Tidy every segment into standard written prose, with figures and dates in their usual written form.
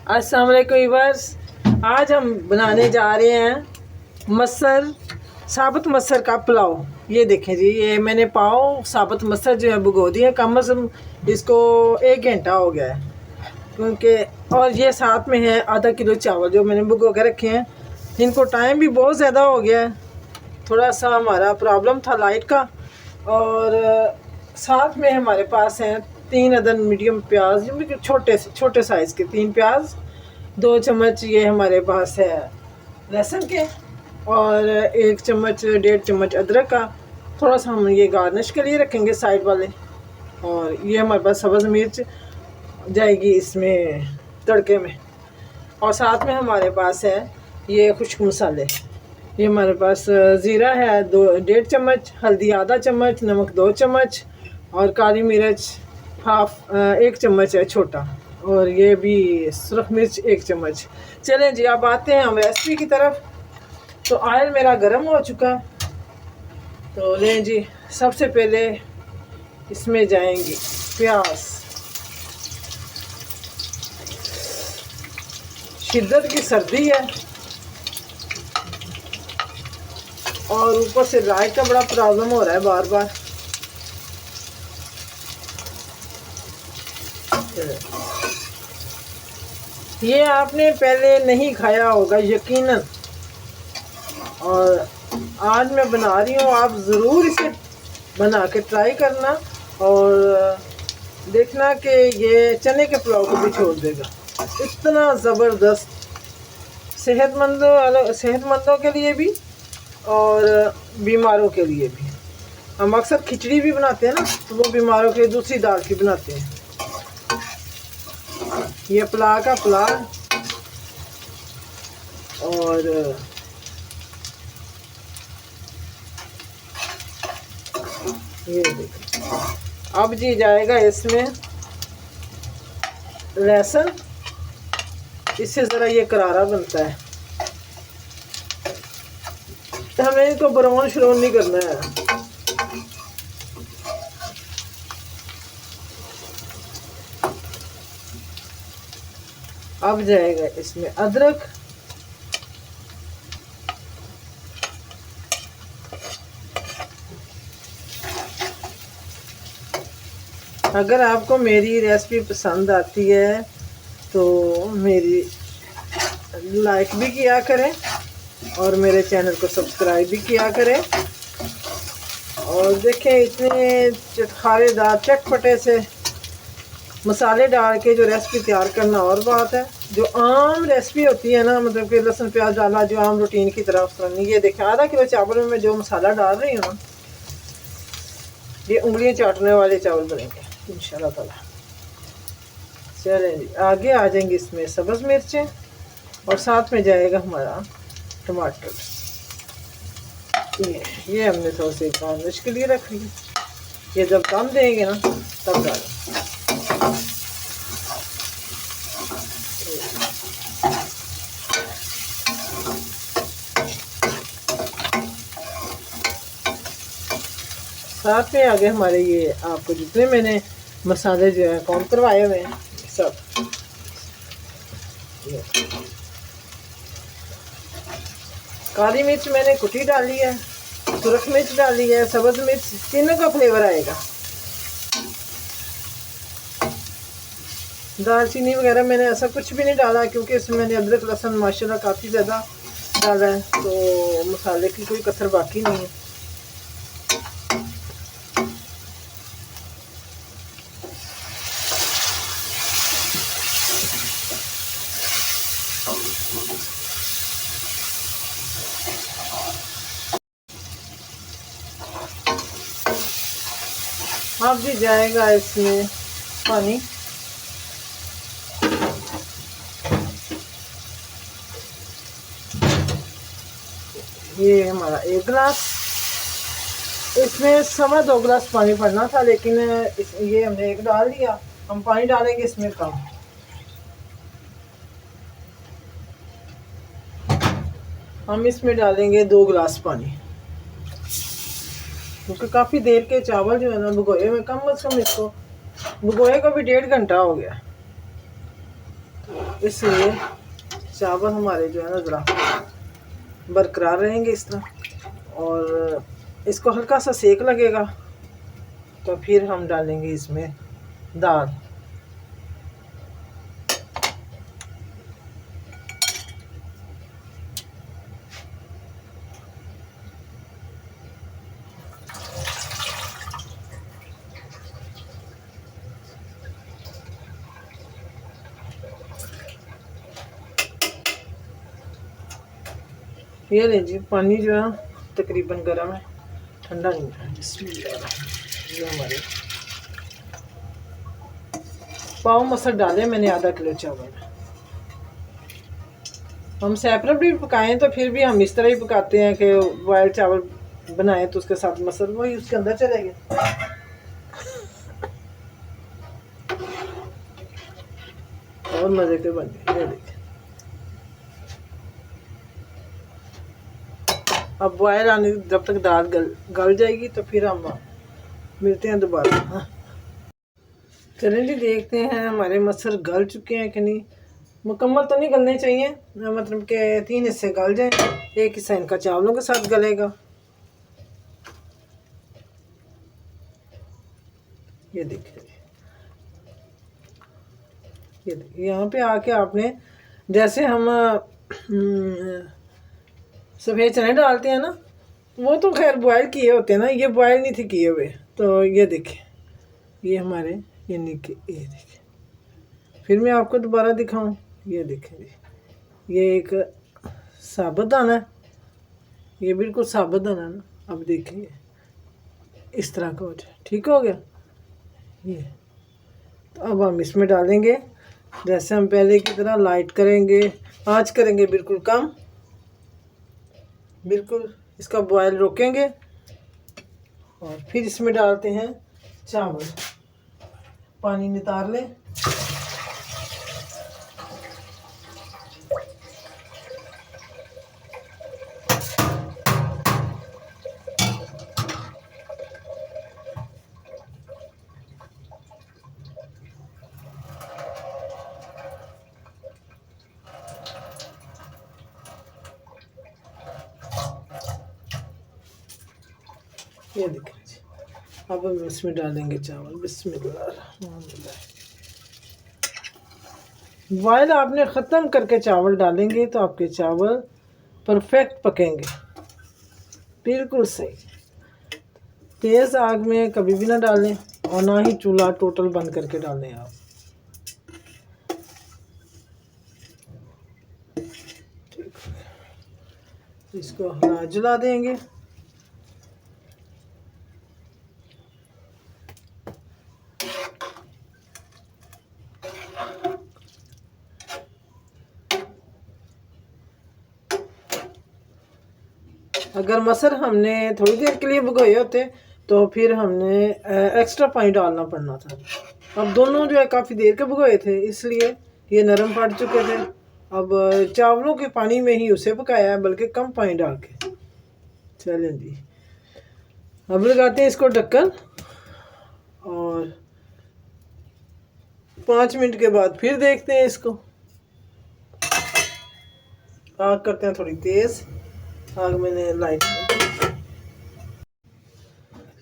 अस्सलाम वालेकुम व्यूअर्स। आज हम बनाने जा रहे हैं मसर, साबुत मसर का पुलाव। ये देखें जी, ये मैंने पाव साबुत मसर जो है भिगो दिए। कम से कम इसको 1 घंटा हो गया है क्योंकि, और ये साथ में है आधा किलो चावल जो मैंने भिगो के रखे हैं। इनको टाइम भी बहुत ज़्यादा हो गया है, थोड़ा सा हमारा प्रॉब्लम था लाइट का। और साथ में हमारे पास हैं 3 अदद मीडियम प्याज, छोटे साइज़ के 3 प्याज, 2 चम्मच ये हमारे पास है लहसुन के, और 1 चम्मच 1.5 चम्मच अदरक का। थोड़ा सा हम ये गार्निश के लिए रखेंगे साइड वाले। और ये हमारे पास सब्ज़ मिर्च जाएगी इसमें तड़के में। और साथ में हमारे पास है ये खुश्क मसाले। ये हमारे पास ज़ीरा है 1.5 चम्मच, हल्दी आधा चम्मच, नमक 2 चम्मच, और काली मिर्च 1 चम्मच है छोटा, और ये भी सुरख मिर्च 1 चम्मच। चलें जी, अब आते हैं हम रेसिपी की तरफ। तो ऑयल मेरा गर्म हो चुका है, तो लें जी, सबसे पहले इसमें जाएंगे प्याज। शिद्दत की सर्दी है और ऊपर से लाइट का बड़ा प्रॉब्लम हो रहा है बार बार। ये आपने पहले नहीं खाया होगा यकीनन, और आज मैं बना रही हूँ, आप ज़रूर इसे बना के ट्राई करना और देखना कि ये चने के पुलाव को भी छोड़ देगा। इतना ज़बरदस्त, सेहतमंदों के लिए भी और बीमारों के लिए भी। हम अक्सर खिचड़ी भी बनाते हैं ना, तो वो बीमारों के लिए दूसरी दाल की बनाते हैं। ये पुलाव का पुलाव, और ये देखिए। अब जी जाएगा इसमें लहसुन, इससे ज़रा ये करारा बनता है। हमें इसको ब्राउन श्राउन नहीं करना है। अब जाएगा इसमें अदरक, अगर आपको मेरी रेसिपी पसंद आती है तो मेरी लाइक भी किया करें और मेरे चैनल को सब्सक्राइब भी किया करें। और देखें, इतने चटखारेदार चटपटे से मसाले डाल के जो रेसिपी तैयार करना और बात है। जो आम रेसिपी होती है ना, मतलब कि लहसुन प्याज डाला जो आम रूटीन की तरह, उस तरह नहीं। ये देखें, आधा किलो चावल में मैं जो मसाला डाल रही हूँ ना, ये उंगलियां चाटने वाले चावल बनेंगे इंशाल्लाह ताला। चलें जी, आगे आ जाएंगे इसमें सब्ज़ मिर्चें, और साथ में जाएगा हमारा टमाटर। ये हमने थोड़ी सी गार्निश के लिए रख ली। ये जब दम देंगे ना तब डालें। साथ में आगे हमारे ये आपको जितने मैंने मसाले जो है काउंट करवाए हुए हैं सब। काली मिर्च मैंने कुटी डाली है, सुरख मिर्च डाली है, सब्ज़ मिर्च, तीनों का फ्लेवर आएगा। दालचीनी वगैरह मैंने ऐसा कुछ भी नहीं डाला क्योंकि इसमें मैंने अदरक लहसुन माशाल्लाह काफ़ी ज़्यादा डाला है, तो मसाले की कोई कसर बाकी नहीं है। अब भी जाएगा इसमें पानी। ये हमारा 1 गिलास, इसमें 2.25 गिलास पानी पड़ना था, लेकिन ये हमने 1 डाल दिया। हम पानी डालेंगे इसमें कम। हम इसमें डालेंगे 2 गिलास पानी, क्योंकि काफ़ी देर के चावल जो है ना भिगोए हुए, कम से कम इसको भिगोए को भी 1.5 घंटा हो गया। इसलिए चावल हमारे जो है ना ज़रा बरकरार रहेंगे इस तरह। और इसको हल्का सा सेक लगेगा तो फिर हम डालेंगे इसमें दाल। ये लीजिए पानी जो है तकरीबन गर्म है, ठंडा नहीं है। ये हमारे पाव मसर डाले मैंने आधा किलो चावल। हम सेपरेट भी पकाएं तो फिर भी हम इस तरह ही पकाते हैं कि बॉयल चावल बनाएं तो उसके साथ मसर वही उसके अंदर चले गए और मज़े के बन गए। ये देखिए अब बॉयल आने जब तक दाल गल जाएगी तो फिर हम मिलते हैं दोबारा। हाँ चलें जी, देखते हैं हमारे मसर गल चुके हैं कि नहीं। मुकम्मल तो नहीं गलने चाहिए, मतलब कि 3 हिस्से गल जाएं, एक हिस्सा इनका चावलों के साथ गलेगा। ये देखिए, ये देखिए यहाँ पे आके आपने जैसे हम सफ़ेद चने डालते हैं ना, वो तो खैर बॉयल किए होते हैं ना, ये बॉयल नहीं थे किए हुए। तो ये देखिए ये हमारे ये देखिए, फिर मैं आपको दोबारा दिखाऊं। ये देखें, ये एक साबुत दाना है, ये बिल्कुल साबुत दाना ना। अब देखिए इस तरह का हो जाए, ठीक हो गया ये। तो अब हम इसमें डालेंगे, जैसे हम पहले की तरह लाइट करेंगे, आंच करेंगे बिल्कुल कम, बिल्कुल इसका बॉयल रोकेंगे। और फिर इसमें डालते हैं चावल, पानी नितार लें। ये देखिए, अब हम इसमें डालेंगे चावल। बिस्मिल्लाह। बॉयल आपने ख़त्म करके चावल डालेंगे तो आपके चावल परफेक्ट पकेंगे, बिल्कुल सही। तेज़ आग में कभी भी ना डालें और ना ही चूल्हा टोटल बंद करके डालें आप। ठीक, इसको हला जला देंगे। अगर मसर हमने थोड़ी देर के लिए भिगोए होते तो फिर हमने एक्स्ट्रा पानी डालना पड़ना था। अब दोनों जो है काफ़ी देर के भिगोए थे, इसलिए ये नरम पड़ चुके थे। अब चावलों के पानी में ही उसे पकाया है, बल्कि कम पानी डाल के। चलें जी, अब लगाते हैं इसको ढक्कन और 5 मिनट के बाद फिर देखते हैं इसको। आग करते हैं थोड़ी तेज़, आग मैंने लाइट।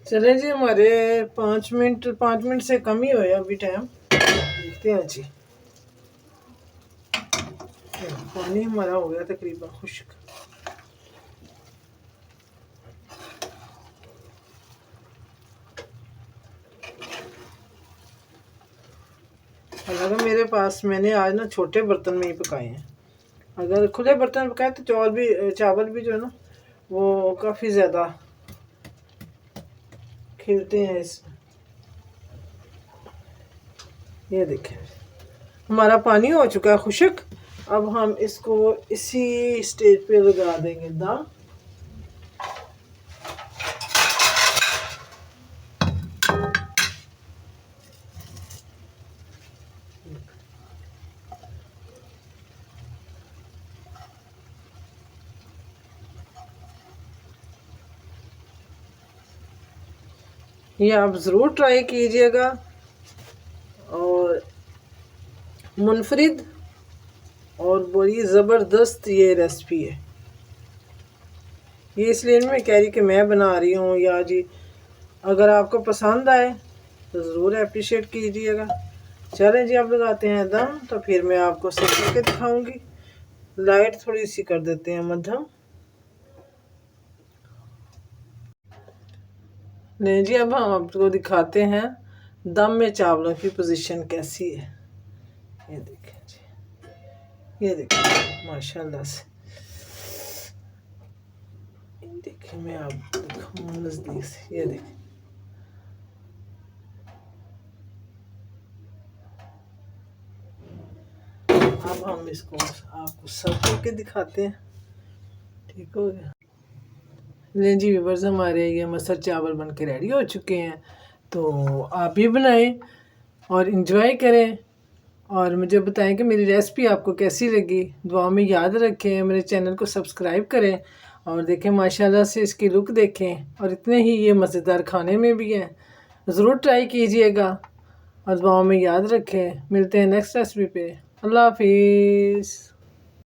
चलें जी, हमारे 5 मिनट से कम ही होया अभी टाइम। देखते हैं जी, पानी हमारा हो गया तकरीबन खुश्क। हालांकि मेरे पास मैंने आज ना छोटे बर्तन में ही पकाए हैं। अगर खुले बर्तन में पकाए तो चावल भी जो है ना वो काफ़ी ज़्यादा खिलते हैं इस। ये देखें हमारा पानी हो चुका है खुश्क। अब हम इसको इसी स्टेज पे लगा देंगे दम। ये आप ज़रूर ट्राई कीजिएगा और मुनफरिद और बड़ी ज़बरदस्त ये रेसिपी है। ये इसलिए नहीं मैं कह रही कि मैं बना रही हूँ या जी, अगर आपको पसंद आए तो ज़रूर अप्रिशिएट कीजिएगा। चलें जी, अब लगाते हैं दम, तो फिर मैं आपको सेक करके दिखाऊंगी। लाइट थोड़ी सी कर देते हैं मध्यम। नहीं जी, अब हम आपको दिखाते हैं दम में चावलों की पोजीशन कैसी है। ये देखें जी, ये देखें माशाल्लाह से। देखिए मैं आपको दिखाऊँ नज़दीक से, ये देखें। अब हम इसको आपको सर्व करके दिखाते हैं। ठीक हो गया। लें जी व्यूअर्स, हमारे ये मसर चावल बन के रेडी हो चुके हैं। तो आप भी बनाएं और इन्जॉय करें और मुझे बताएं कि मेरी रेसिपी आपको कैसी लगी। दुआ में याद रखें, मेरे चैनल को सब्सक्राइब करें और देखें माशाल्लाह से इसकी लुक देखें। और इतने ही ये मज़ेदार खाने में भी हैं, ज़रूर ट्राई कीजिएगा और दुआ में याद रखें। मिलते हैं नेक्स्ट रेसिपी पे। अल्लाह हाफिज़।